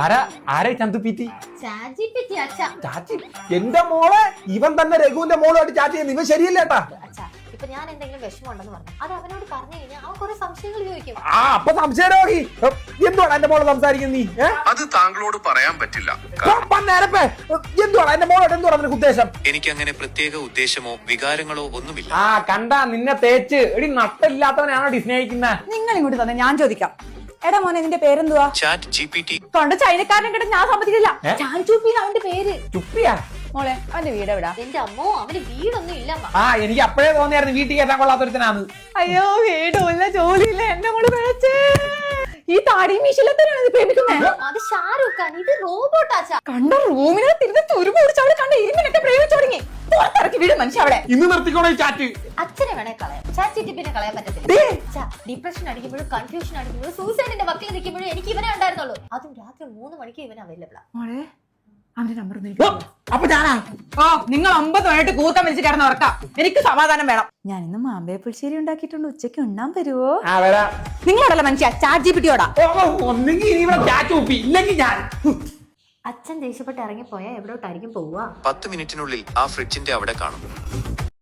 ആരാ ആരാ ചന്തുപ്പീറ്റി? ചാച്ചി എന്റെ മോളെ ഇവൻ തന്നെ രഘുവിന്റെ മോളുമായിട്ട് ചാറ്റ് ചെയ്യുന്നു. ഇവൻ ശരിയല്ലേട്ടാ. ഇപ്പൊ ഞാൻ എന്തെങ്കിലും വിഷമമുണ്ടെന്ന് പറഞ്ഞു അത് അവനോട് പറഞ്ഞു കഴിഞ്ഞാൽ അവൻ കുറെ സംശയങ്ങൾ ചോദിക്കും. അപ്പൊ സംശയരോഗി എന്തുവാണ് എന്റെ മോളെ സംസാരിക്കുന്നത് നീ? അത് താങ്കളോട് പറയാൻ പറ്റില്ല. എന്തുവാണ് എന്റെ മോളോട് എന്തുവാണ് നിനക്ക് ഉദ്ദേശം? എനിക്ക് അങ്ങനെ പ്രത്യേക ഉദ്ദേശമോ വികാരങ്ങളോ ഒന്നുമില്ല. കണ്ടാ നിന്നെ തേച്ച് എടി നട്ടില്ലാത്തവനാണോ സ്നേഹിക്കുന്നത്? നിങ്ങൾ ഇങ്ങോട്ട് തന്നെ ഞാൻ ചോദിക്കാം. എടാ മോനെ നിന്റെ പേരെന്തുവാ? Chat GPT. കൊണ്ട് ചൈനക്കാരനെ കിട്ടാൻ ഞാൻ സമ്മതിക്കില്ല. ചാൻചൂപ്പി അവന്റെ പേര്. ചുപ്പിയാ മോളെ അവന്റെ വീട് എവിടാ? എന്റെ അമ്മോ അവന് വീടൊന്നും ഇല്ല. എനിക്ക് അപ്പോഴേ തോന്നിയായിരുന്നു വീട്ടിൽ കയറ്റാൻ കൊള്ളാത്തൊരുത്തനാണ്. അയ്യോ വീടുമില്ല ജോലിയില്ല എന്റെ മോള് പിഴച്ചേ. ഈ താടി മീശിലത്തനാണ് പ്രേമിക്കുന്നത്. അത് ഷാരൂഖ് ഖാൻ, ഇത് റോബോട്ടാച്ചാ. കണ്ട റൂമിനകത്ത് ഇരുന്ന് തുരുമ്പൊടിച്ച് അവിടെ കണ്ട ഇരുമിനൊക്കെ പ്രേമിച്ചു തുടങ്ങി. പുറത്തിറക്കി വീട് മനുഷ്യ അവിടെ. ഇന്ന് നിർത്തിക്കോണോ ഈ ചാറ്റ്? അച്ഛനെ വേണേ കളയാം, ചാറ്റ് കളയാൻ പറ്റത്തില്ല. ഡിപ്രഷൻ അടിക്കുമ്പോഴും കൺഫ്യൂഷൻ അടിക്കുമ്പോഴും സൂസൈഡിന്റെ വക്കിൽ നിൽക്കുമ്പോഴും എനിക്ക് ഇവനെ ഉണ്ടായിരുന്നുള്ളൂ. അതും രാത്രി 3 മണിക്ക് ഇവൻ അവൈലബിൾ ആണ്. മോളെ അവന്റെ നമ്പർ അപ്പൊ ഞാനാ നിങ്ങൾ 50 മിനിറ്റ് കൂർക്കം വലിച്ച് കിടന്ന് ഉറക്കാം. എനിക്ക് സമാധാനം വേണം. ഞാൻ ഇന്ന് മാമ്പഴ പുളിശ്ശേരി ഉണ്ടാക്കിയിട്ടുണ്ട്. ഉച്ചയ്ക്ക് ഉണ്ണാൻ വരുവോ? നിങ്ങളോടല്ല മനുഷ്യ ചാറ്റ് ജിപിടിയോടാ. ഒന്നെങ്കിൽ ചാറ്റ് ചൂപ്പി ഇല്ലെങ്കിൽ ഞാൻ. അച്ഛൻ ദേഷ്യപ്പെട്ട് ഇറങ്ങിപ്പോയാൽ എവിടോട്ടായിരിക്കും പോവുക? 10 മിനിറ്റിനുള്ളിൽ ആ ഫ്രിഡ്ജിന്റെ അവിടെ കാണും.